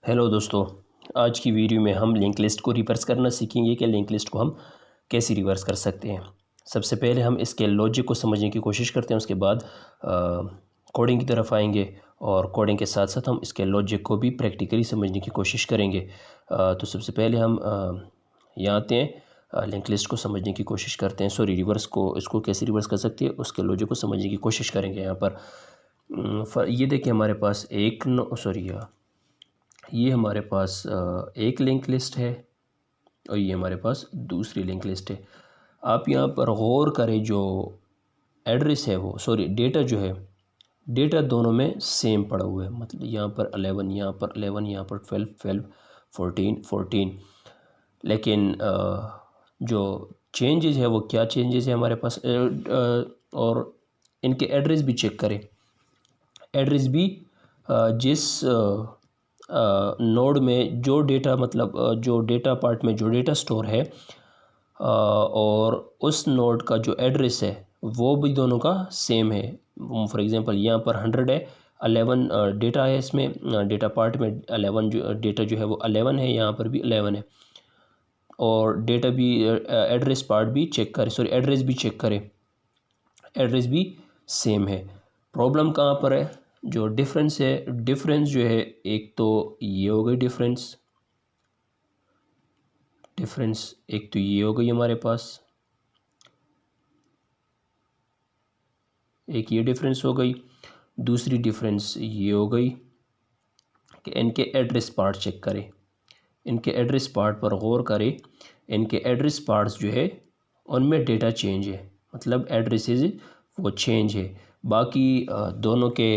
Hello दोस्तों। आज की वीडियो में हम लिंक लिस्ट को रिवर्स करना सीखेंगे कि लिंक लिस्ट को हम कैसे रिवर्स कर सकते हैं। सबसे पहले हम इसके लॉजिक को समझने की कोशिश करते हैं, उसके बाद कोडिंग की तरफ आएंगे और कोडिंग के साथ साथ हम इसके लॉजिक को भी प्रैक्टिकली समझने की कोशिश करेंगे। तो सबसे पहले हम यहाँ आते हैं, लिंक लिस्ट को समझने की कोशिश करते हैं। सॉरी, रिवर्स को इसको कैसे रिवर्स कर सकते हैं उसके लॉजिक को समझने की कोशिश करेंगे। यहाँ पर ये देखिए हमारे पास ये हमारे पास एक लिंक लिस्ट है और ये हमारे पास दूसरी लिंक लिस्ट है। आप यहाँ पर गौर करें, जो एड्रेस है वो डेटा जो है, डेटा दोनों में सेम पड़ा हुआ है। मतलब यहाँ पर 11, यहाँ पर 11, यहाँ पर 12, 12, 14, 14। लेकिन जो चेंजेस है वो क्या चेंजेस है हमारे पास, और इनके एड्रेस भी चेक करें। एड्रेस भी जिस नोड में जो डेटा, मतलब जो डेटा पार्ट में जो डेटा स्टोर है और उस नोड का जो एड्रेस है वो भी दोनों का सेम है। फॉर एग्जांपल यहाँ पर 100 है, 11 डेटा है, इसमें डेटा पार्ट में 11 जो डेटा जो है वो 11 है, यहाँ पर भी 11 है। और डेटा भी एड्रेस पार्ट भी चेक करें, एड्रेस भी चेक करें, एड्रेस भी सेम है। प्रॉब्लम कहाँ पर है? जो डिफरेंस है, डिफरेंस जो है, एक तो ये हो गई डिफरेंस, एक तो ये हो गई हमारे पास, एक ये डिफरेंस हो गई। दूसरी डिफरेंस ये हो गई कि इनके एड्रेस पार्ट चेक करें, इनके एड्रेस पार्ट पर गौर करें। इनके एड्रेस पार्ट्स जो है उनमें डेटा चेंज है, मतलब एड्रेसेस वो चेंज है। बाकी दोनों के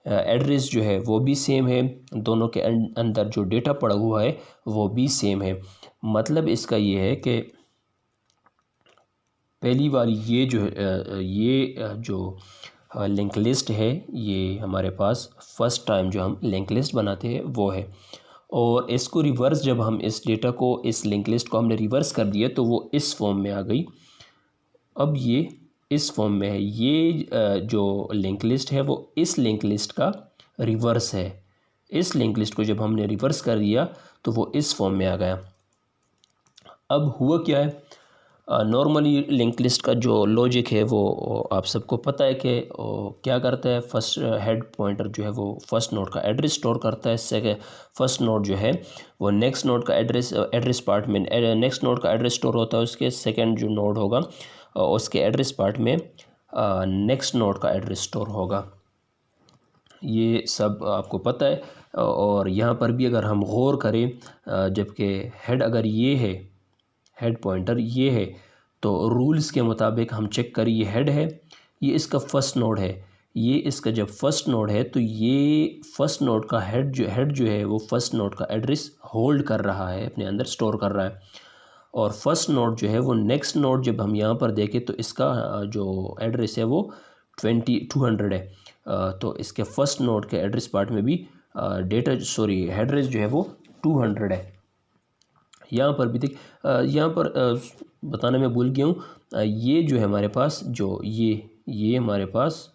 एड्रेस जो है वो भी सेम है, दोनों के अंदर जो डेटा पड़ा हुआ है वो भी सेम है। मतलब इसका ये है कि पहली वाली ये जो लिंक लिस्ट है, ये हमारे पास फर्स्ट टाइम जो हम लिंक लिस्ट बनाते हैं वो है। और इसको रिवर्स, जब हम इस डेटा को, इस लिंक लिस्ट को हमने रिवर्स कर दिया तो वो इस फॉर्म में आ गई। अब ये इस फॉर्म में है। ये जो लिंक लिस्ट है वो इस लिंक लिस्ट का रिवर्स है। इस लिंक लिस्ट को जब हमने रिवर्स कर दिया तो वो इस फॉर्म में आ गया। अब हुआ क्या है? नॉर्मली लिंक लिस्ट का जो लॉजिक है वो आप सबको पता है कि क्या करता है। फर्स्ट हेड पॉइंटर जो है वो फर्स्ट नोड का एड्रेस स्टोर करता है। सेकंड, फर्स्ट नोड जो है वो नेक्स्ट नोड का एड्रेस पार्ट में नेक्स्ट नोड का एड्रेस स्टोर होता है। उसके सेकंड जो नोड होगा उसके एड्रेस पार्ट में नेक्स्ट नोड का एड्रेस स्टोर होगा। ये सब आपको पता है। और यहाँ पर भी अगर हम गौर करें, जबकि हेड अगर ये है, हेड पॉइंटर ये है, तो रूल्स के मुताबिक हम चेक करें, ये हेड है, ये इसका फर्स्ट नोड है। ये इसका जब फर्स्ट नोड है तो ये फर्स्ट नोड का हेड जो है वो फर्स्ट नोड का एड्रेस होल्ड कर रहा है, अपने अंदर स्टोर कर रहा है। और फर्स्ट नोड जो है वो नेक्स्ट नोड, जब हम यहाँ पर देखें तो इसका जो एड्रेस है वो 200 है। तो इसके फर्स्ट नोड के एड्रेस पार्ट में भी एड्रेस जो है वो 200 है। यहाँ पर भी देख, यहाँ पर बताना मैं भूल गया हूँ। ये जो है हमारे पास, जो ये हमारे पास,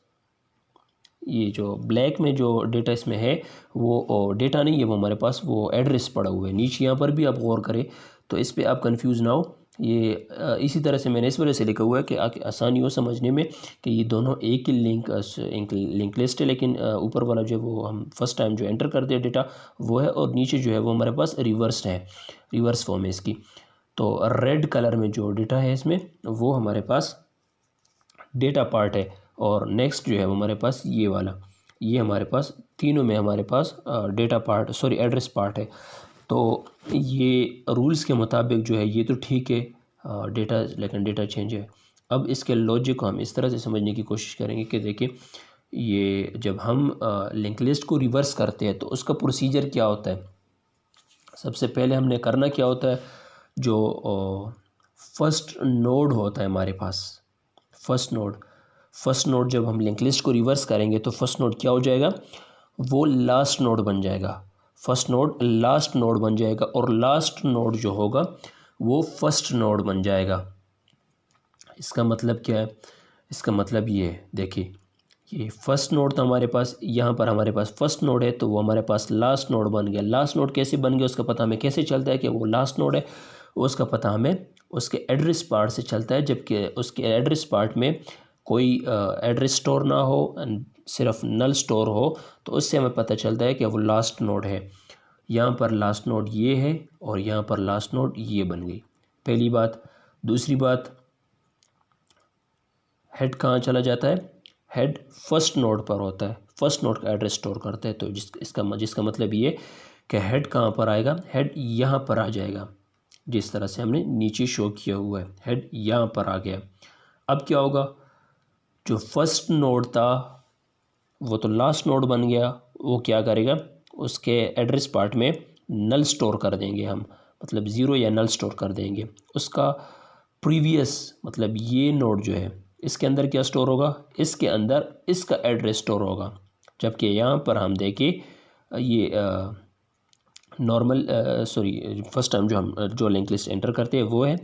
ये जो ब्लैक में जो डेटा इसमें है वो डेटा नहीं है, वो हमारे पास वो एड्रेस पड़ा हुआ है। नीचे यहाँ पर भी आप गौर करें तो इस पे आप कंफ्यूज ना हो। ये इसी तरह से मैंने इस वजह से लिखा हुआ है कि आसानी हो समझने में कि ये दोनों एक ही लिंक लिस्ट है। लेकिन ऊपर वाला जो है वो हम फर्स्ट टाइम जो एंटर करते हैं डेटा वो है, और नीचे जो है वो हमारे पास रिवर्स है, रिवर्स फॉर्म है इसकी। तो रेड कलर में जो डेटा है इसमें वो हमारे पास डेटा पार्ट है, और नेक्स्ट जो है वो हमारे पास ये वाला, ये हमारे पास तीनों में हमारे पास डेटा पार्ट एड्रेस पार्ट है। तो ये रूल्स के मुताबिक जो है ये तो ठीक है डेटा, लेकिन डेटा चेंज है। अब इसके लॉजिक को हम इस तरह से समझने की कोशिश करेंगे कि देखिए, ये जब हम लिंक लिस्ट को रिवर्स करते हैं तो उसका प्रोसीजर क्या होता है। सबसे पहले हमने करना क्या होता है, जो फर्स्ट नोड होता है हमारे पास, फर्स्ट नोड जब हम लिंक लिस्ट को रिवर्स करेंगे तो फर्स्ट नोड क्या हो जाएगा, वो लास्ट नोड बन जाएगा। फर्स्ट नोड लास्ट नोड बन जाएगा, और लास्ट नोड जो होगा वो फर्स्ट नोड बन जाएगा। इसका मतलब क्या है? इसका मतलब ये है, देखिए ये फर्स्ट नोड था हमारे पास, यहाँ पर हमारे पास फर्स्ट नोड है तो वो हमारे पास लास्ट नोड बन गया। लास्ट नोड कैसे बन गया उसका पता हमें कैसे चलता है कि वो लास्ट नोड है, उसका पता हमें उसके एड्रेस पार्ट से चलता है। जबकि उसके एड्रेस पार्ट में कोई एड्रेस स्टोर ना हो, सिर्फ नल स्टोर हो, तो उससे हमें पता चलता है कि वो लास्ट नोड है। यहाँ पर लास्ट नोड ये है और यहाँ पर लास्ट नोड ये बन गई, पहली बात। दूसरी बात, हेड कहाँ चला जाता है? हेड फर्स्ट नोड पर होता है, फर्स्ट नोड का एड्रेस स्टोर करता है। तो जिसका मतलब ये कि हेड कहाँ पर आएगा? हेड यहाँ पर आ जाएगा, जिस तरह से हमने नीचे शो किया हुआ है, हेड यहाँ पर आ गया। अब क्या होगा? जो फर्स्ट नोड था वो तो लास्ट नोड बन गया, वो क्या करेगा? उसके एड्रेस पार्ट में नल स्टोर कर देंगे हम, मतलब ज़ीरो या नल स्टोर कर देंगे। उसका प्रीवियस मतलब ये नोड जो है इसके अंदर क्या स्टोर होगा? इसके अंदर इसका एड्रेस स्टोर होगा। जबकि यहाँ पर हम देखें ये नॉर्मल सॉरी फर्स्ट टाइम जो लिंक लिस्ट एंटर करते हैं वो है,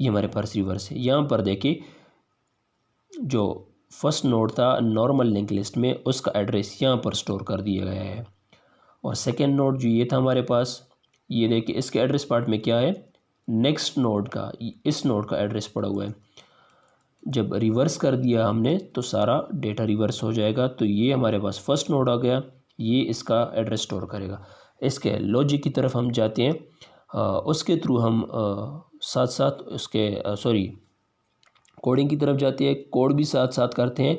ये हमारे पास रिवर्स है। यहाँ पर देखें जो फर्स्ट नोड था नॉर्मल लिंक लिस्ट में, उसका एड्रेस यहाँ पर स्टोर कर दिया गया है। और सेकेंड नोड जो ये था हमारे पास, ये देखिए इसके एड्रेस पार्ट में क्या है? नेक्स्ट नोड का, इस नोड का एड्रेस पड़ा हुआ है। जब रिवर्स कर दिया हमने तो सारा डेटा रिवर्स हो जाएगा। तो ये हमारे पास फर्स्ट नोड आ गया, ये इसका एड्रेस स्टोर करेगा। इसके लॉजिक की तरफ हम जाते हैं, उसके थ्रू हम साथ साथ उसके कोडिंग की तरफ जाते हैं, कोड भी साथ साथ करते हैं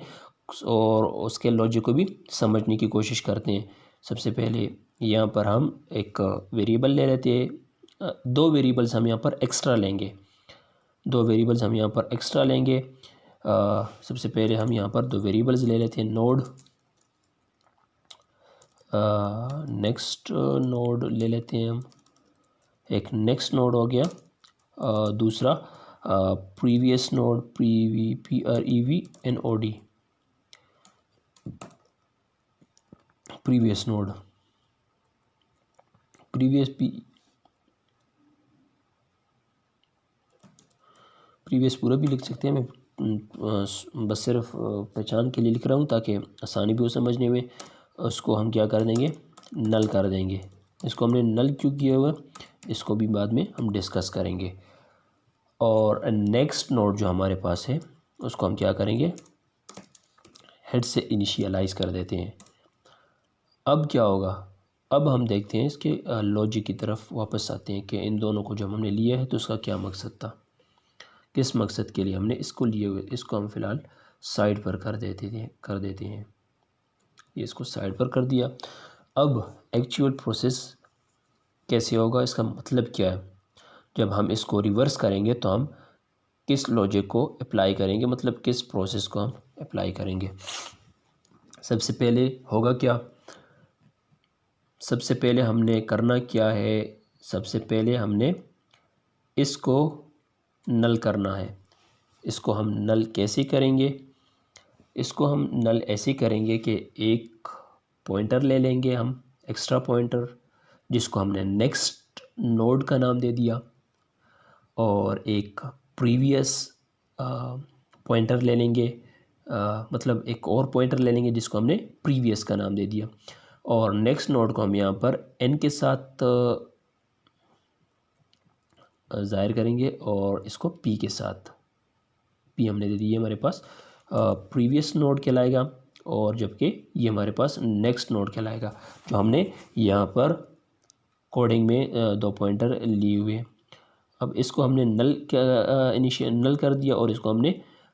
और उसके लॉजिक को भी समझने की कोशिश करते हैं। सबसे पहले यहाँ पर हम एक वेरिएबल ले लेते हैं, दो वेरिएबल्स हम यहाँ पर एक्स्ट्रा लेंगे, सबसे पहले हम यहाँ पर दो वेरिएबल्स ले लेते हैं। नोड नेक्स्ट नोड ले लेते हैं हम, एक नेक्स्ट नोड हो गया, दूसरा previous node, PREVNOD, previous node, previous पूरा भी लिख सकते हैं, मैं बस सिर्फ पहचान के लिए लिख रहा हूँ ताकि आसानी भी हो समझने में। उसको हम क्या कर देंगे? नल कर देंगे। इसको हमने नल क्यों किया हुआ इसको भी बाद में हम डिस्कस करेंगे। और नेक्स्ट नोड जो हमारे पास है उसको हम क्या करेंगे? हेड से इनिशियलाइज कर देते हैं। अब क्या होगा? अब हम देखते हैं इसके लॉजिक की तरफ वापस आते हैं कि इन दोनों को जब हमने लिया है तो उसका क्या मकसद था, किस मकसद के लिए हमने इसको लिए हुए। इसको हम फ़िलहाल साइड पर कर देते हैं। ये इसको साइड पर कर दिया। अब एक्चुअल प्रोसेस कैसे होगा, इसका मतलब क्या है? जब हम इसको रिवर्स करेंगे तो हम किस लॉजिक को अप्लाई करेंगे, मतलब किस प्रोसेस को हम अप्लाई करेंगे। सबसे पहले होगा क्या? सबसे पहले हमने करना क्या है? सबसे पहले हमने इसको नल करना है। इसको हम नल कैसे करेंगे? इसको हम नल ऐसे करेंगे कि एक पॉइंटर ले लेंगे हम, एक्स्ट्रा पॉइंटर, जिसको हमने नेक्स्ट नोड का नाम दे दिया, और एक प्रीवियस पॉइंटर ले लेंगे, मतलब एक और पॉइंटर ले लेंगे जिसको हमने प्रीवियस का नाम दे दिया। और नेक्स्ट नोड को हम यहाँ पर n के साथ ज़ाहिर करेंगे और इसको p के साथ, p हमने दे दी, हमारे पास प्रीवियस नोड कहलाएगा, और जबकि ये हमारे पास नेक्स्ट नोड कहलाएगा, जो हमने यहाँ पर कोडिंग में दो पॉइंटर लिए हुए। अब इसको हमने नल कर दिया और इसको हमने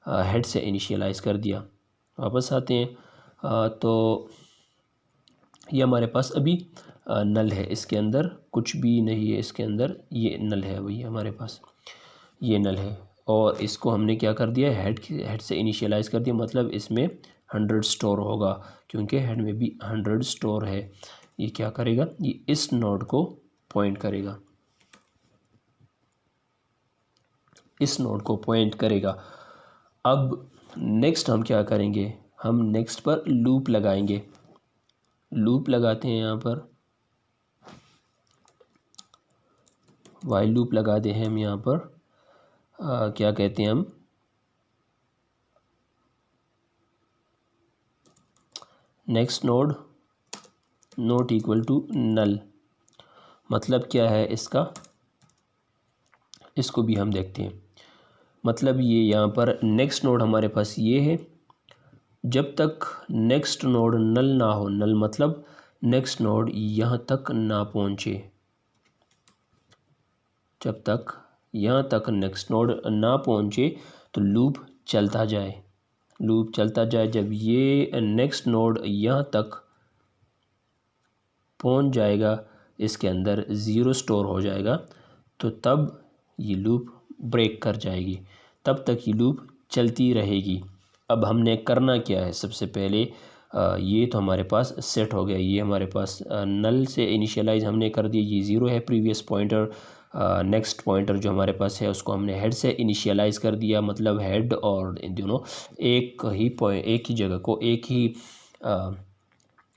हेड से इनिशियलाइज़ कर दिया। वापस आते हैं, तो ये हमारे पास अभी नल है, इसके अंदर कुछ भी नहीं है, इसके अंदर ये नल है, वही हमारे पास ये नल है। और इसको हमने क्या कर दिया? हेड से इनिशियलाइज़ कर दिया, मतलब इसमें 100 स्टोर होगा, क्योंकि हेड में भी 100 स्टोर है। ये क्या करेगा? ये इस नोड को पॉइंट करेगा, इस नोड को पॉइंट करेगा। अब नेक्स्ट हम क्या करेंगे? हम नेक्स्ट पर लूप लगाएंगे। लूप लगाते हैं, यहाँ पर वाइल लूप लगा दे हैं हम यहाँ पर, क्या कहते हैं हम, next node not equal to null. मतलब क्या है इसका, इसको भी हम देखते हैं। मतलब ये यहाँ पर नेक्स्ट नोड हमारे पास ये है, जब तक नेक्स्ट नोड नल ना हो, नल मतलब नेक्स्ट नोड यहाँ तक ना पहुँचे, जब तक यहाँ तक नेक्स्ट नोड ना पहुँचे तो लूप चलता जाए, लूप चलता जाए। जब ये नेक्स्ट नोड यहाँ तक पहुँच जाएगा, इसके अंदर ज़ीरो स्टोर हो जाएगा, तो तब ये लूप ब्रेक कर जाएगी, तब तक ये लूप चलती रहेगी। अब हमने करना क्या है, सबसे पहले ये तो हमारे पास सेट हो गया, ये हमारे पास नल से इनिशियलाइज हमने कर दिया, ये ज़ीरो है प्रीवियस पॉइंटर। नेक्स्ट पॉइंटर जो हमारे पास है उसको हमने हेड से इनिशियलाइज कर दिया, मतलब हेड और इन दोनों एक ही जगह को, एक ही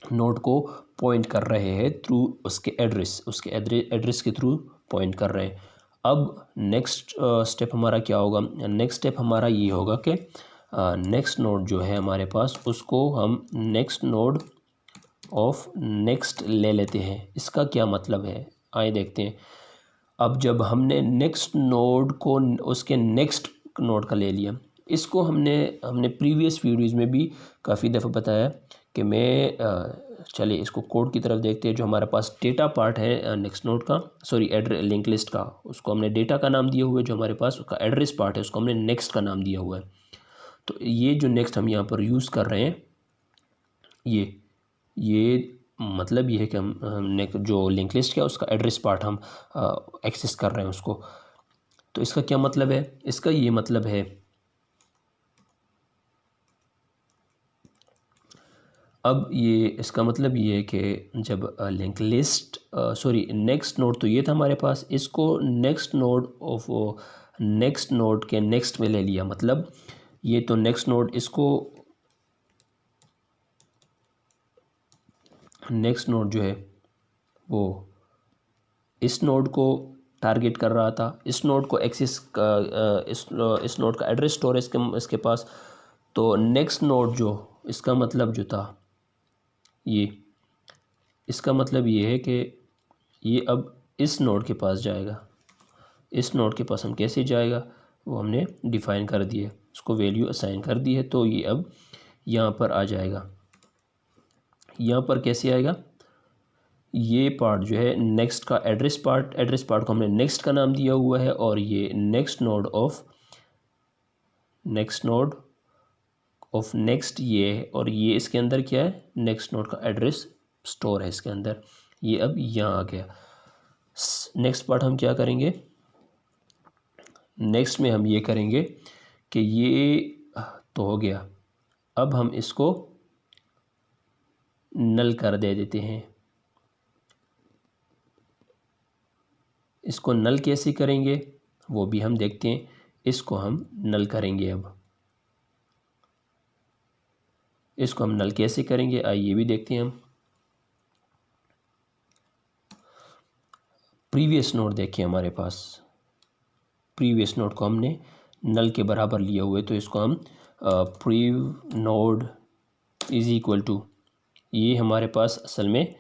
नोड को पॉइंट कर रहे हैं थ्रू उसके एड्रेस के थ्रू पॉइंट कर रहे हैं। अब नेक्स्ट स्टेप हमारा क्या होगा, नेक्स्ट स्टेप हमारा ये होगा कि नेक्स्ट नोड जो है हमारे पास उसको हम नेक्स्ट नोड ऑफ नेक्स्ट ले लेते हैं। इसका क्या मतलब है, आइए देखते हैं। अब जब हमने नेक्स्ट नोड को उसके नेक्स्ट नोड का ले लिया, इसको हमने प्रीवियस वीडियोज़ में भी काफ़ी दफ़ा बताया कि मैं चलिए इसको कोड की तरफ देखते हैं। जो हमारे पास डेटा पार्ट है नेक्स्ट नोड का, सॉरी एड्रेस लिंक लिस्ट का, उसको हमने डेटा का नाम दिया हुआ है। जो हमारे पास उसका एड्रेस पार्ट है उसको हमने नेक्स्ट का नाम दिया हुआ है। तो ये जो नेक्स्ट हम यहाँ पर यूज़ कर रहे हैं, ये मतलब ये है कि हमने जो लिंक लिस्ट का उसका एड्रेस पार्ट हम एक्सेस कर रहे हैं उसको। तो इसका क्या मतलब है, इसका ये मतलब है, अब ये इसका मतलब ये है कि जब link list sorry next node तो ये था हमारे पास, इसको next node of next node के नेक्स्ट में ले लिया। मतलब ये तो नेक्स्ट नोड, इसको नेक्स्ट नोड जो है वो इस नोड को टारगेट कर रहा था, इस नोड को एक्सेस इस नोड का एड्रेस स्टोर है इसके पास। तो नेक्स्ट नोड जो इसका मतलब जो था ये, इसका मतलब ये है कि ये अब इस नोड के पास जाएगा। इस नोड के पास हम कैसे जाएगा वो हमने डिफ़ाइन कर दिया, उसको वैल्यू असाइन कर दी है। तो ये अब यहाँ पर आ जाएगा। यहाँ पर कैसे आएगा, ये पार्ट जो है नेक्स्ट का एड्रेस पार्ट को हमने नेक्स्ट का नाम दिया हुआ है, और ये नेक्स्ट नोड ऑफ नेक्स्ट ये है, और ये इसके अंदर क्या है, नेक्स्ट नोड का एड्रेस स्टोर है इसके अंदर। ये अब यहाँ आ गया। नेक्स्ट पार्ट हम क्या करेंगे, नेक्स्ट में हम ये करेंगे कि ये तो हो गया, अब हम इसको नल कर देते हैं। इसको नल कैसे करेंगे वो भी हम देखते हैं। इसको हम नल करेंगे, अब इसको हम नल कैसे करेंगे आइए भी देखते हैं। हम प्रीवियस नोड देखिए, हमारे पास प्रीवियस नोड को हमने नल के बराबर लिए हुए, तो इसको हम prev node is equal to, ये हमारे पास असल में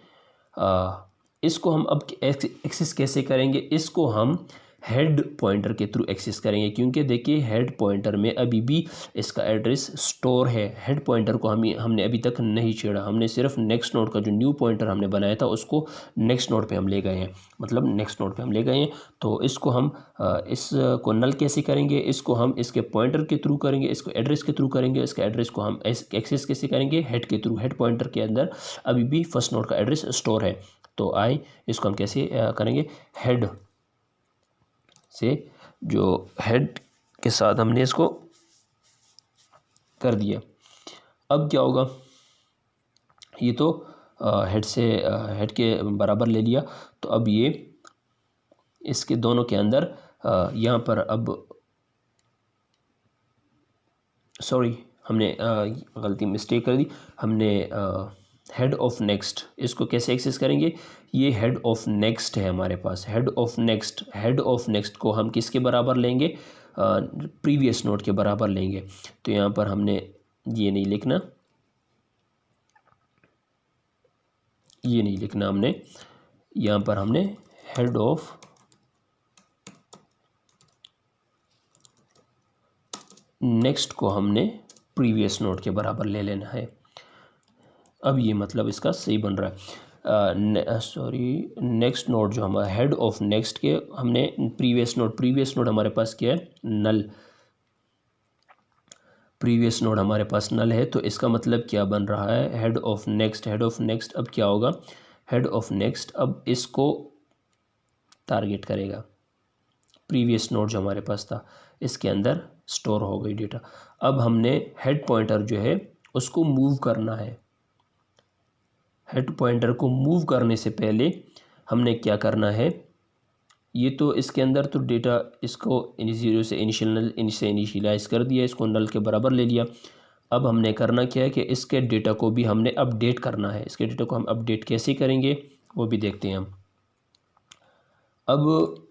इसको हम अब एक्सेस कैसे करेंगे, इसको हम हेड पॉइंटर के थ्रू एक्सेस करेंगे। क्योंकि देखिए हेड पॉइंटर में अभी भी इसका एड्रेस स्टोर है। हेड पॉइंटर को हमने अभी तक नहीं छेड़ा, हमने सिर्फ नेक्स्ट नोड का जो न्यू पॉइंटर हमने बनाया था उसको नेक्स्ट नोड पे हम ले गए हैं, मतलब नेक्स्ट नोड पे हम ले गए हैं। तो इसको हम इसको नल कैसे करेंगे, इसको हम इसके पॉइंटर के थ्रू करेंगे, इसको एड्रेस के थ्रू करेंगे। इसके एड्रेस को हम एक्सेस कैसे करेंगे, हेड के थ्रू। हेड पॉइंटर के अंदर अभी भी फर्स्ट नोड का एड्रेस स्टोर है। तो इसको हम कैसे करेंगे, हेड से, जो हेड के साथ हमने इसको कर दिया। अब क्या होगा, ये तो हेड से हेड के बराबर ले लिया। तो अब ये इसके दोनों के अंदर यहाँ पर अब सॉरी हमने गलती मिस्टेक कर दी। हमने हेड ऑफ नेक्स्ट, इसको कैसे एक्सेस करेंगे, ये हेड ऑफ नेक्स्ट है हमारे पास। हेड ऑफ नेक्स्ट को हम किसके बराबर लेंगे, प्रीवियस नोड के बराबर लेंगे। तो यहाँ पर हमने ये नहीं लिखना, ये नहीं लिखना हमने, यहाँ पर हमने हेड ऑफ नेक्स्ट को हमने प्रीवियस नोड के बराबर ले लेना है। अब ये मतलब इसका सही बन रहा है। सॉरी, नेक्स्ट नोड जो हमारा हेड ऑफ नेक्स्ट के हमने प्रीवियस नोड हमारे पास क्या है, नल। प्रीवियस नोड हमारे पास नल है, तो इसका मतलब क्या बन रहा है, हेड ऑफ नेक्स्ट अब क्या होगा, हेड ऑफ नेक्स्ट अब इसको टारगेट करेगा। प्रीवियस नोड जो हमारे पास था इसके अंदर स्टोर हो गई डेटा। अब हमने हेड पॉइंटर जो है उसको मूव करना है। हेड पॉइंटर को मूव करने से पहले हमने क्या करना है, ये तो इसके अंदर तो डेटा इसको ज़ीरो से इनिशियलाइज कर दिया, इसको नल के बराबर ले लिया। अब हमने करना क्या है कि इसके डेटा को भी हमने अपडेट करना है। इसके डेटा को हम अपडेट कैसे करेंगे वो भी देखते हैं हम। अब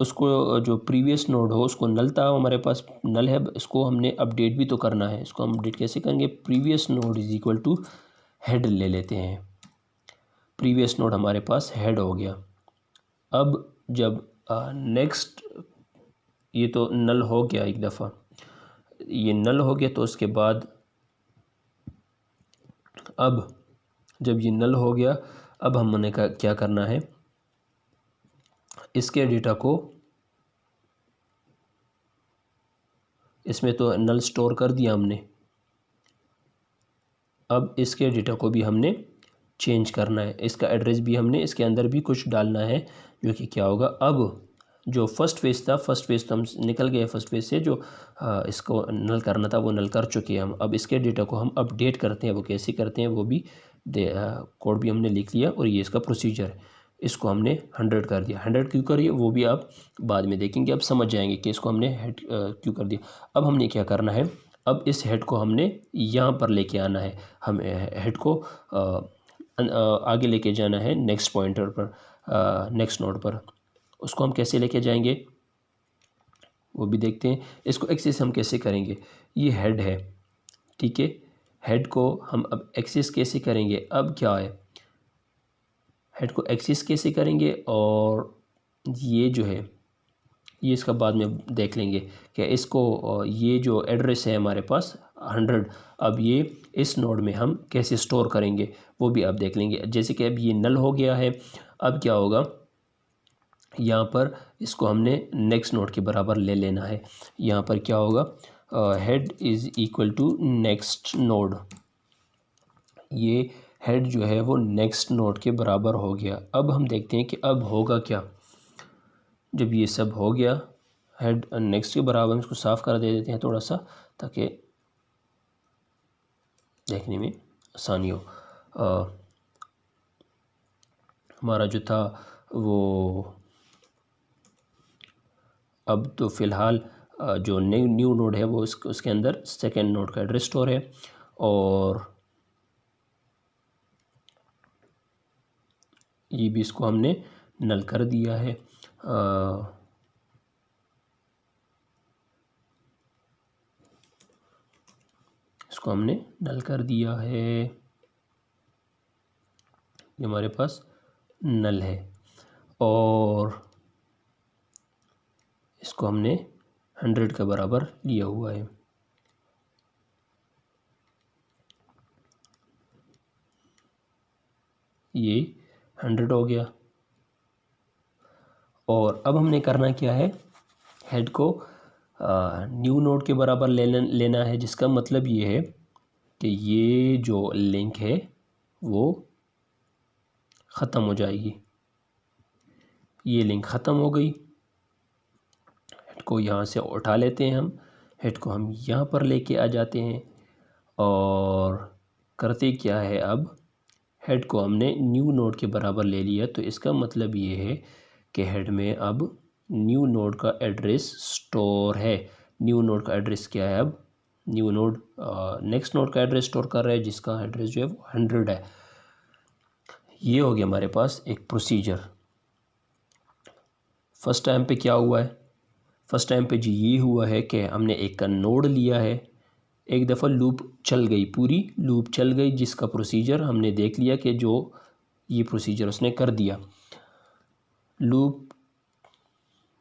उसको जो प्रीवियस नोड हो उसको नल था, हमारे पास नल है, इसको हमने अपडेट भी तो करना है। इसको हम अपडेट कैसे करेंगे, previous node is equal to head ले लेते हैं। प्रीवियस नोड हमारे पास हेड हो गया। अब जब नेक्स्ट, ये तो नल हो गया, एक दफ़ा ये नल हो गया, तो उसके बाद अब जब ये नल हो गया, अब हमने क्या करना है, इसके डेटा को, इसमें तो नल स्टोर कर दिया हमने, अब इसके डेटा को भी हमने चेंज करना है। इसका एड्रेस भी हमने इसके अंदर भी कुछ डालना है, जो कि क्या होगा, अब जो फर्स्ट फेज़ था, फर्स्ट फेज़ तो हम निकल गए फर्स्ट फेज़ से, जो इसको नल करना था वो नल कर चुके हैं हम। अब इसके डेटा को हम अपडेट करते हैं, वो कैसे करते हैं वो भी कोड भी हमने लिख लिया, और ये इसका प्रोसीजर है। इसको हमने 100 कर दिया। 100 क्यों करिए वो भी आप बाद में देखेंगे, अब समझ जाएंगे कि इसको हमने हेड क्यों कर दिया। अब हमने क्या करना है, अब इस हेड को हमने यहाँ पर लेके आना है। हम हेड को आगे लेके जाना है नेक्स्ट पॉइंटर पर, नेक्स्ट नोड पर। उसको हम कैसे लेके जाएंगे वो भी देखते हैं। इसको एक्सेस हम कैसे करेंगे, ये हेड है, ठीक है, हेड को हम अब एक्सेस कैसे करेंगे, अब क्या है, हेड को एक्सेस कैसे करेंगे, और ये जो है ये इसका बाद में देख लेंगे कि इसको, ये जो एड्रेस है हमारे पास 100, अब ये इस नोड में हम कैसे स्टोर करेंगे वो भी आप देख लेंगे। जैसे कि अब ये नल हो गया है, अब क्या होगा, यहाँ पर इसको हमने नेक्स्ट नोड के बराबर ले लेना है। यहाँ पर क्या होगा, head is equal to next node, ये हेड जो है वो नेक्स्ट नोड के बराबर हो गया। अब हम देखते हैं कि अब होगा क्या, जब ये सब हो गया हेड नेक्स्ट के बराबर, इसको साफ़ कर दे देते हैं थोड़ा सा ताकि देखने में आसानी हो। हमारा जो था वो अब तो फ़िलहाल जो न्यू नोड है वो उसके अंदर सेकेंड नोड का एड्रेस स्टोर है, और ये भी इसको हमने नल कर दिया है। इसको हमने नल कर दिया है, ये हमारे पास नल है, और इसको हमने 100 के बराबर लिया हुआ है। ये 100 हो गया, और अब हमने करना क्या है, हेड को न्यू नोड के बराबर लेना है, जिसका मतलब ये है कि ये जो लिंक है वो ख़त्म हो जाएगी। ये लिंक ख़त्म हो गई, हेड को यहाँ से उठा लेते हैं हम, हेड को हम यहाँ पर लेके आ जाते हैं, और करते क्या है, अब हेड को हमने न्यू नोड के बराबर ले लिया, तो इसका मतलब ये है कि हेड में अब न्यू नोड का एड्रेस स्टोर है। न्यू नोड का एड्रेस क्या है, अब न्यू नोड नेक्स्ट नोड का एड्रेस स्टोर कर रहा है, जिसका एड्रेस जो है वो 100 है। ये हो गया हमारे पास एक प्रोसीजर। फर्स्ट टाइम पे क्या हुआ है, फर्स्ट टाइम पे जी ये हुआ है कि हमने एक का नोड लिया है, एक दफ़ा लूप चल गई, पूरी लूप चल गई, जिसका प्रोसीजर हमने देख लिया कि जो ये प्रोसीजर उसने कर दिया। लूप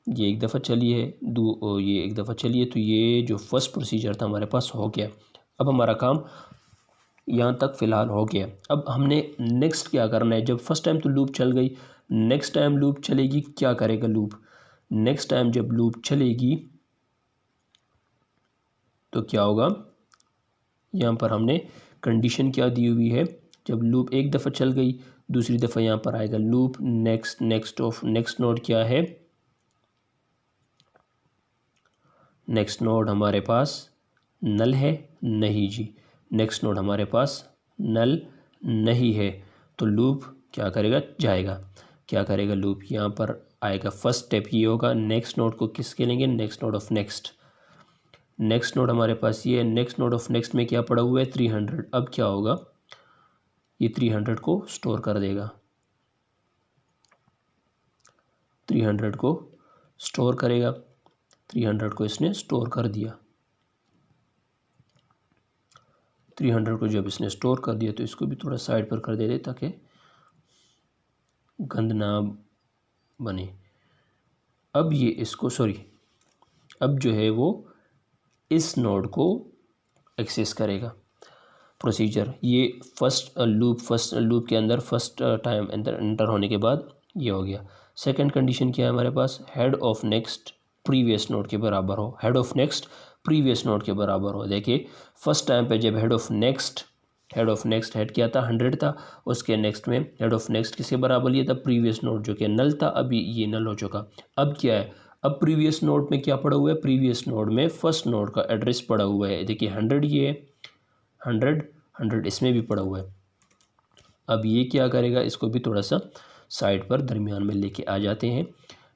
ये एक दफ़ा चली है, ये एक दफ़ा चली है, तो ये जो फर्स्ट प्रोसीजर था हमारे पास हो गया। अब हमारा काम यहाँ तक फ़िलहाल हो गया। अब हमने नेक्स्ट क्या करना है, जब फर्स्ट टाइम तो लूप चल गई, नेक्स्ट टाइम लूप चलेगी, क्या करेगा लूप, नेक्स्ट टाइम जब लूप चलेगी तो क्या होगा, यहाँ पर हमने कंडीशन क्या दी हुई है, जब लूप एक दफ़ा चल गई दूसरी दफ़ा यहाँ पर आएगा loop next, next of next node क्या है, नेक्स्ट नोड हमारे पास नल है, नहीं जी, नेक्स्ट नोड हमारे पास नल नहीं है, तो लूप क्या करेगा, जाएगा, क्या करेगा लूप, यहाँ पर आएगा फर्स्ट स्टेप ये होगा, नेक्स्ट नोड को किसके लेंगे, next node of next, next node हमारे पास ये है, नेक्स्ट नोड ऑफ नेक्स्ट में क्या पड़ा हुआ है 300, अब क्या होगा, ये 300 को स्टोर कर देगा, 300 को स्टोर करेगा, 300 को इसने स्टोर कर दिया, 300 को जब इसने स्टोर कर दिया तो इसको भी थोड़ा साइड पर कर देते ताकि गंद ना बने। अब ये इसको अब जो है वो इस नोड को एक्सेस करेगा प्रोसीजर, ये फर्स्ट लूप के अंदर फर्स्ट टाइम एंटर होने के बाद ये हो गया। सेकंड कंडीशन क्या है हमारे पास, head of next previous node के बराबर हो, head of next previous node के बराबर हो। देखिए फर्स्ट टाइम पे जब हेड ऑफ नेक्स्ट हेड क्या था 100 था, उसके नेक्स्ट में हेड ऑफ नेक्स्ट किसके बराबर लिया था, प्रीवियस नोड जो कि नल था, अभी ये नल हो चुका। अब क्या है, अब प्रीवियस नोड में क्या पड़ा हुआ है, प्रीवियस नोड में फर्स्ट नोड का एड्रेस पड़ा हुआ है, देखिए 100 ये है, 100 इसमें भी पड़ा हुआ है। अब ये क्या करेगा, इसको भी थोड़ा सा साइड पर दरमियान में लेके आ जाते हैं।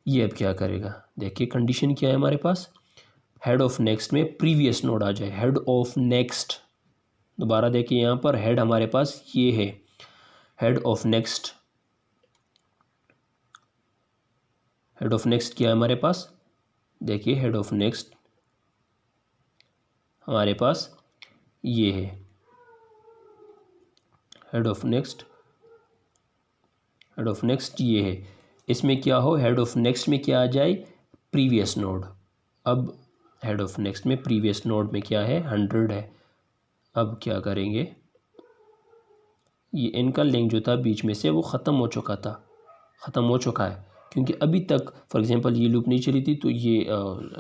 ये अब क्या करेगा, देखिए कंडीशन क्या है हमारे पास, हेड ऑफ नेक्स्ट में प्रीवियस नोड आ जाए, हेड ऑफ नेक्स्ट, दोबारा देखिए यहाँ पर हेड हमारे पास ये है, head of next, head of next क्या है हमारे पास, देखिए हेड ऑफ नेक्स्ट हमारे पास ये है, हेड ऑफ नेक्स्ट ये है, इसमें क्या हो, हेड ऑफ नेक्स्ट में क्या आ जाए, प्रीवियस नोड। अब हेड ऑफ नेक्स्ट में प्रीवियस नोड में क्या है, 100 है। अब क्या करेंगे, ये इनका लिंक जो था बीच में से वो ख़त्म हो चुका है, क्योंकि अभी तक फॉर एग्जांपल ये लूप नहीं चली थी तो ये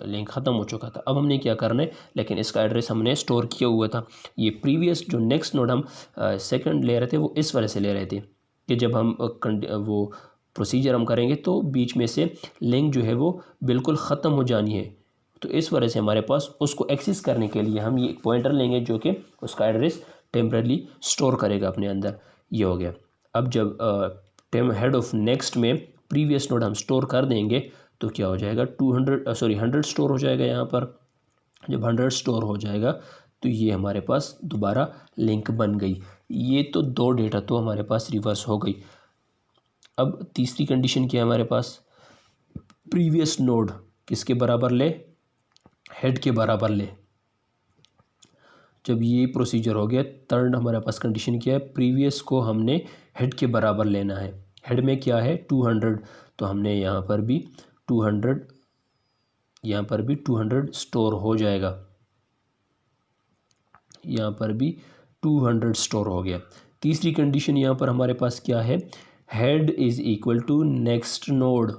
लिंक ख़त्म हो चुका था। अब हमने क्या करना है, लेकिन इसका एड्रेस हमने स्टोर किया हुआ था, ये प्रीवियस जो नेक्स्ट नोड हम सेकंड ले रहे थे वो इस वजह से ले रहे थे कि जब हम वो प्रोसीजर हम करेंगे तो बीच में से लिंक जो है वो बिल्कुल ख़त्म हो जानी है, तो इस वजह से हमारे पास उसको एक्सेस करने के लिए हम ये एक पॉइंटर लेंगे जो कि उसका एड्रेस टेम्परली स्टोर करेगा अपने अंदर। ये हो गया। अब जब हेड ऑफ नेक्स्ट में प्रीवियस नोड हम स्टोर कर देंगे तो क्या हो जाएगा, 100 स्टोर हो जाएगा यहाँ पर। जब 100 स्टोर हो जाएगा तो ये हमारे पास दोबारा लिंक बन गई। ये तो दो डेटा तो हमारे पास रिवर्स हो गई। अब तीसरी कंडीशन क्या है हमारे पास, प्रीवियस नोड किसके बराबर ले, हेड के बराबर ले। जब ये प्रोसीजर हो गया, थर्ड हमारे पास कंडीशन क्या है, प्रीवियस को हमने हेड के बराबर लेना है। हेड में क्या है 200, तो हमने यहाँ पर भी 200 स्टोर हो जाएगा, यहाँ पर भी 200 स्टोर हो गया। तीसरी कंडीशन यहाँ पर हमारे पास क्या है, head is equal to next node.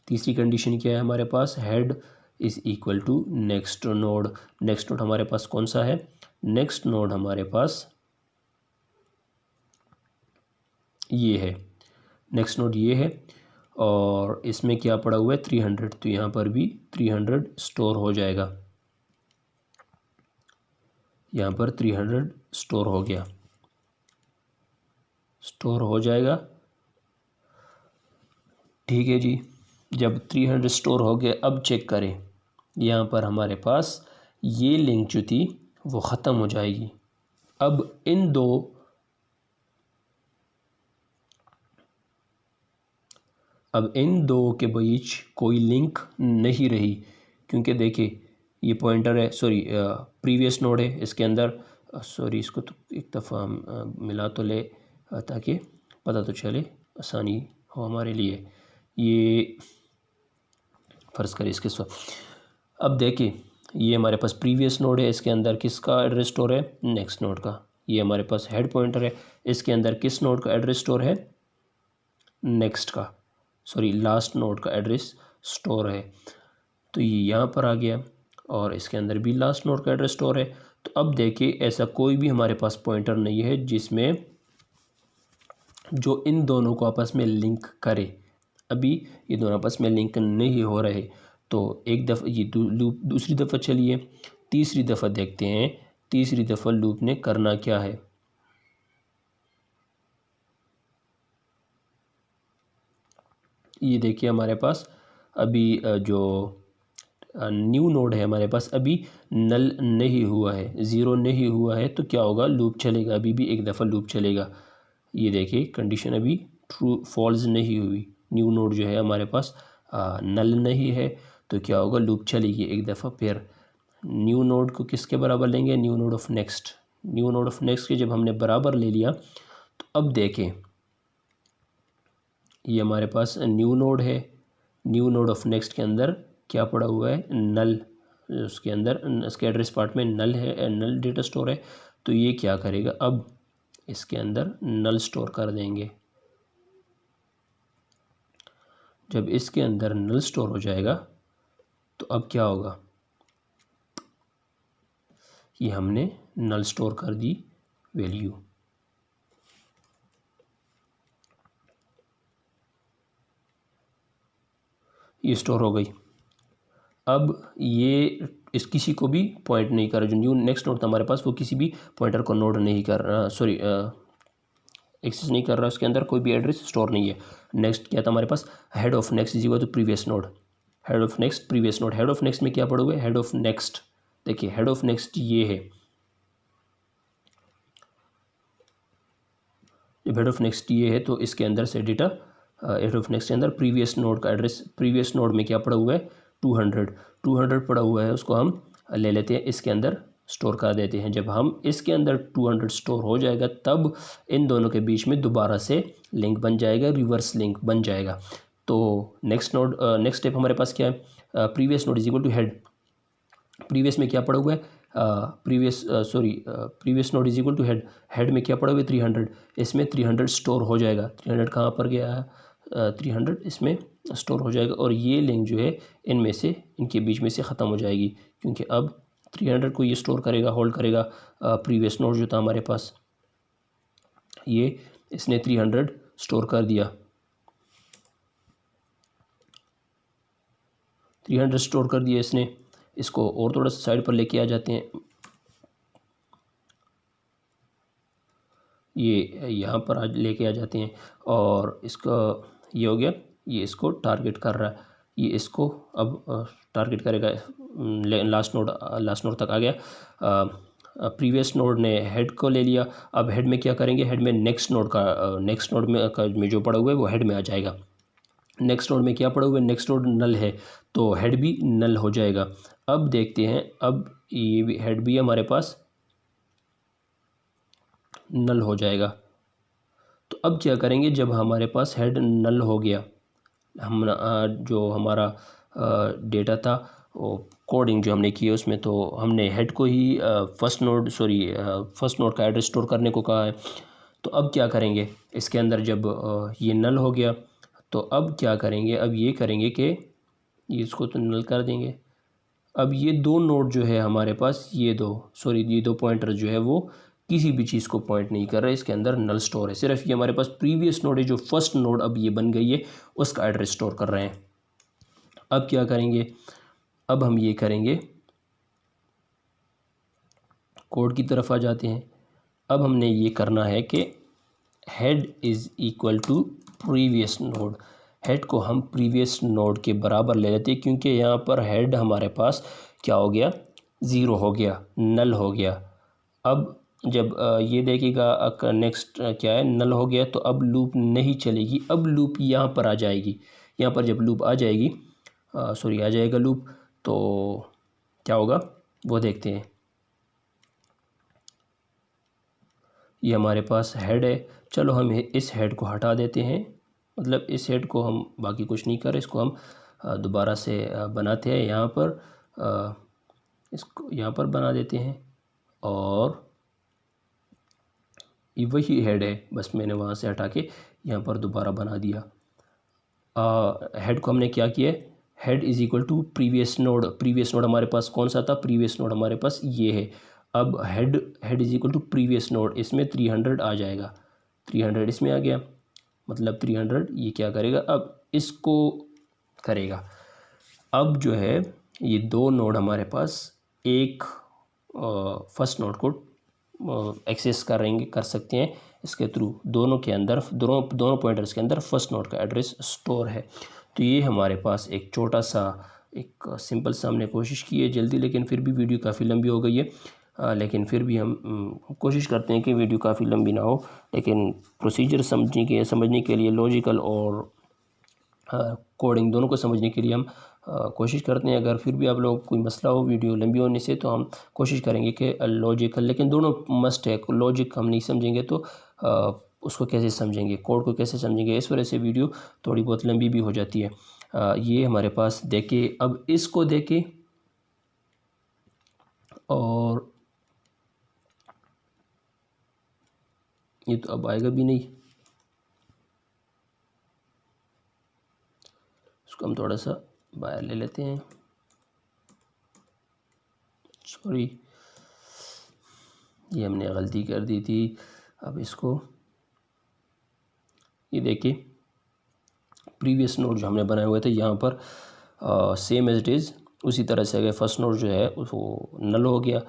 तीसरी कंडीशन क्या है हमारे पास, head is equal to next node. Next node हमारे पास कौन सा है, नेक्स्ट नोड हमारे पास ये है, नेक्स्ट नोड ये है, और इसमें क्या पड़ा हुआ है 300, तो यहाँ पर भी 300 स्टोर हो जाएगा, यहाँ पर 300 स्टोर हो गया, स्टोर हो जाएगा। ठीक है जी, जब 300 स्टोर हो गया, अब चेक करें, यहाँ पर हमारे पास ये लिंक जो थी वो ख़त्म हो जाएगी। अब इन दो के बीच कोई लिंक नहीं रही, क्योंकि देखिए ये पॉइंटर है, प्रीवियस नोड है, इसके अंदर इसको तो एक दफ़ा हम मिला तो ले ताकि पता तो चले, आसानी हो हमारे लिए। ये फ़र्ज़ करें इसके साथ, अब देखिए ये हमारे पास प्रीवियस नोड है, इसके अंदर किसका एड्रेस स्टोर है, नेक्स्ट नोड का। ये हमारे पास हेड पॉइंटर है, इसके अंदर किस नोड का एड्रेस स्टोर है, नेक्स्ट का, सॉरी लास्ट नोड का एड्रेस स्टोर है। तो ये यहाँ पर आ गया और इसके अंदर भी लास्ट नोड का एड्रेस स्टोर है। तो अब देखिए ऐसा कोई भी हमारे पास पॉइंटर नहीं है जिसमें जो इन दोनों को आपस में लिंक करे। अभी ये दोनों आपस में लिंक नहीं हो रहे। तो एक दफ़ा ये लूप दूसरी दफ़ा चलिए, तीसरी दफ़ा देखते हैं तीसरी दफ़ा लूप ने करना क्या है। ये देखिए हमारे पास अभी जो न्यू नोड है हमारे पास अभी नल नहीं हुआ है, ज़ीरो नहीं हुआ है। तो क्या होगा, लूप चलेगा, अभी भी एक दफ़ा लूप चलेगा। ये देखिए कंडीशन अभी ट्रू फॉल्स नहीं हुई, न्यू नोड जो है हमारे पास नल नहीं है। तो क्या होगा, लूप चलेगी एक दफ़ा। फिर न्यू नोड को किसके बराबर लेंगे, new node of next. New node of next के जब हमने बराबर ले लिया तो अब देखें ये हमारे पास न्यू नोड है, न्यू नोड ऑफ नेक्स्ट के अंदर क्या पड़ा हुआ है, नल। उसके अंदर इसके एड्रेस पार्ट में नल है, नल डेटा स्टोर है। तो ये क्या करेगा, अब इसके अंदर नल स्टोर कर देंगे। जब इसके अंदर नल स्टोर हो जाएगा तो अब क्या होगा, ये हमने नल स्टोर कर दी वैल्यू। ये स्टोर हो गई। अब ये इस किसी को भी पॉइंट नहीं कर रहा, जो न्यू नेक्स्ट नोड था हमारे पास वो किसी भी पॉइंटर को नोड नहीं कर रहा, सॉरी एक्सेस नहीं कर रहा, उसके अंदर कोई भी एड्रेस स्टोर नहीं है। नेक्स्ट क्या था हमारे पास, head of next is equal to previous node. Head of next previous node, head of next में क्या पड़ा हुआ है, हेड ऑफ नेक्स्ट। देखिए हेड ऑफ नेक्स्ट ये है, जब हेड ऑफ नेक्स्ट ये है तो इसके अंदर से डेटा हेड ऑफ नेक्स्ट के अंदर प्रीवियस नोड का एड्रेस, प्रीवियस नोड में क्या पड़ा हुआ है, 200 पड़ा हुआ है, उसको हम ले लेते हैं, इसके अंदर स्टोर कर देते हैं। जब हम इसके अंदर 200 स्टोर हो जाएगा तब इन दोनों के बीच में दोबारा से लिंक बन जाएगा, रिवर्स लिंक बन जाएगा। तो नेक्स्ट नोड नेक्स्ट स्टेप हमारे पास क्या है, previous node is equal to head. Previous में क्या पड़ा हुआ है, previous node is equal to head. Head में क्या पड़ा हुआ है, 300। इसमें 300 स्टोर हो जाएगा। 300 कहाँ पर गया है, 300 इसमें स्टोर हो जाएगा और ये लिंक जो है इनमें से, इनके बीच में से ख़त्म हो जाएगी, क्योंकि अब 300 को ये स्टोर करेगा, होल्ड करेगा। प्रीवियस नोड जो था हमारे पास, ये इसने 300 स्टोर कर दिया। 300 स्टोर कर दिया इसने। इसको और थोड़ा सा साइड पर लेके आ जाते हैं। ये यहाँ पर आज लेके आ जाते हैं और इसका ये हो गया, ये इसको टारगेट कर रहा है, ये इसको अब टारगेट करेगा। लास्ट नोड तक आ गया। प्रीवियस नोड ने हेड को ले लिया। अब हेड में क्या करेंगे, हेड में नेक्स्ट नोड में जो पड़ा हुआ है वो हेड में आ जाएगा। नेक्स्ट नोड में क्या पड़ा हुआ है, नेक्स्ट नोड नल है तो हेड भी नल हो जाएगा। अब देखते हैं, अब ये भी हेड भी हमारे पास नल हो जाएगा। तो अब क्या करेंगे, जब हमारे पास हेड नल हो गया, हम जो हमारा डेटा था वो कोडिंग जो हमने की है उसमें तो हमने हेड को ही फर्स्ट नोड का एड्रेस स्टोर करने को कहा है। तो अब क्या करेंगे, इसके अंदर जब ये नल हो गया तो अब क्या करेंगे, अब ये करेंगे कि ये इसको तो नल कर देंगे। अब ये दो नोड जो है हमारे पास, ये दो पॉइंटर जो है वो किसी भी चीज़ को पॉइंट नहीं कर रहा है, इसके अंदर नल स्टोर है। सिर्फ ये हमारे पास प्रीवियस नोड है, जो फर्स्ट नोड अब ये बन गई है उसका एड्रेस स्टोर कर रहे हैं। अब क्या करेंगे, अब हम ये करेंगे, कोड की तरफ आ जाते हैं। अब हमने ये करना है कि head is equal to previous node. Head को हम प्रीवियस नोड के बराबर ले लेते हैं, क्योंकि यहाँ पर हेड हमारे पास क्या हो गया, ज़ीरो हो गया, नल हो गया। अब जब ये देखिएगा नेक्स्ट क्या है, नल हो गया, तो अब लूप नहीं चलेगी, अब लूप यहाँ पर आ जाएगी। यहाँ पर जब लूप आ जाएगी, आ जाएगा लूप, तो क्या होगा वो देखते हैं। ये हमारे पास हेड है। चलो हम इस हेड को हटा देते हैं, मतलब इस हेड को हम बाकी कुछ नहीं कर, इसको हम दोबारा से बनाते हैं। यहाँ पर इसको यहाँ पर बना देते हैं और ये वही हेड है, बस मैंने वहाँ से हटा के यहाँ पर दोबारा बना दिया। हेड को हमने क्या किया, head is equal to previous node. Previous node हमारे पास कौन सा था, प्रीवियस नोड हमारे पास ये है। अब head is equal to previous node, इसमें 300 आ जाएगा, 300 इसमें आ गया, मतलब 300 ये क्या करेगा, अब इसको करेगा। अब जो है ये दो नोड हमारे पास एक फर्स्ट नोड को एक्सेस कर सकते हैं इसके थ्रू। दोनों के अंदर दोनों पॉइंटर्स के अंदर फर्स्ट नोड का एड्रेस स्टोर है। तो ये हमारे पास एक छोटा सा एक सिंपल सा हमने कोशिश की है जल्दी, लेकिन फिर भी वीडियो काफ़ी लंबी हो गई है। लेकिन फिर भी हम कोशिश करते हैं कि वीडियो काफ़ी लंबी ना हो, लेकिन प्रोसीजर समझने के लिए लॉजिकल और कोडिंग दोनों को समझने के लिए हम कोशिश करते हैं। अगर फिर भी आप लोग कोई मसला हो वीडियो लंबी होने से, तो हम कोशिश करेंगे कि लॉजिकल, लेकिन दोनों मस्ट है। लॉजिक हम नहीं समझेंगे तो उसको कैसे समझेंगे, कोड को कैसे समझेंगे, इस वजह से वीडियो थोड़ी बहुत लंबी भी हो जाती है। ये हमारे पास देखे, अब इसको देखे और ये तो अब आएगा भी नहीं, इसको हम थोड़ा सा बाहर ले लेते हैं, सॉरी ये हमने गलती कर दी थी। अब इसको ये देखिए, प्रीवियस नोड जो हमने बनाए हुए थे यहाँ पर सेम एज इट इज़ उसी तरह से अगर फर्स्ट नोड जो है वो नल हो गया।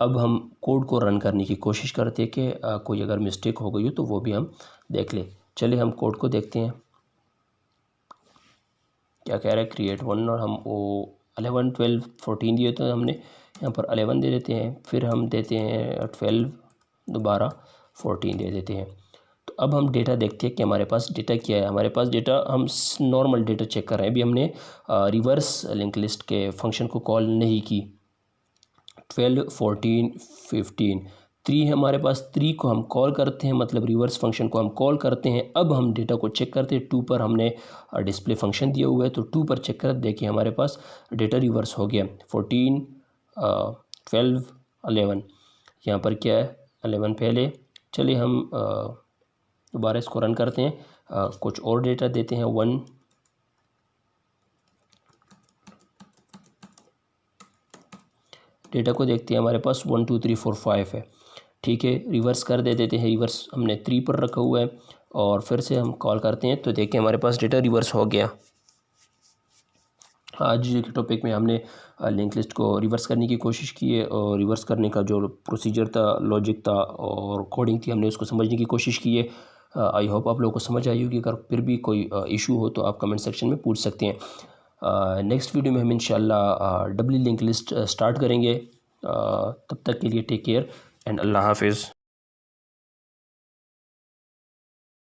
अब हम कोड को रन करने की कोशिश करते हैं कि कोई अगर मिस्टेक हो गई हो तो वो भी हम देख लें। चलिए हम कोड को देखते हैं क्या कह रहा है, क्रिएट वन, और हम वो 11 12 14 दिए तो हमने यहाँ पर 11 दे देते हैं, फिर हम देते हैं 12, दोबारा 14 दे देते हैं। तो अब हम डेटा देखते हैं कि हमारे पास डेटा क्या है। हमारे पास डेटा, हम नॉर्मल डेटा चेक कर रहे हैं, अभी हमने रिवर्स लिंक लिस्ट के फंक्शन को कॉल नहीं की। 12 14 15 3 है हमारे पास, 3 को हम कॉल करते हैं, मतलब रिवर्स फंक्शन को हम कॉल करते हैं। अब हम डेटा को चेक करते हैं, 2 पर हमने डिस्प्ले फंक्शन दिया हुआ है तो 2 पर चेक कर देखिए हमारे पास डेटा रिवर्स हो गया। 14 12 11, यहाँ पर क्या है 11 पहले। चलिए हम दोबारा इसको रन करते हैं, कुछ और डेटा देते हैं 1, डेटा को देखते हैं हमारे पास 1 2 3 4 5 है, ठीक है। रिवर्स कर देते हैं, रिवर्स हमने 3 पर रखा हुआ है और फिर से हम कॉल करते हैं तो देखिए हमारे पास डेटा रिवर्स हो गया। आज के टॉपिक में हमने लिंक लिस्ट को रिवर्स करने की कोशिश की है और रिवर्स करने का जो प्रोसीजर था, लॉजिक था और कोडिंग थी, हमने उसको समझने की कोशिश की है। आई होप आप लोगों को समझ आई होगी। अगर फिर भी कोई इशू हो तो आप कमेंट सेक्शन में पूछ सकते हैं। नेक्स्ट वीडियो में हम इंशाल्लाह डबली लिंक लिस्ट स्टार्ट करेंगे। तब तक के लिए टेक केयर एंड अल्लाह हाफिज़।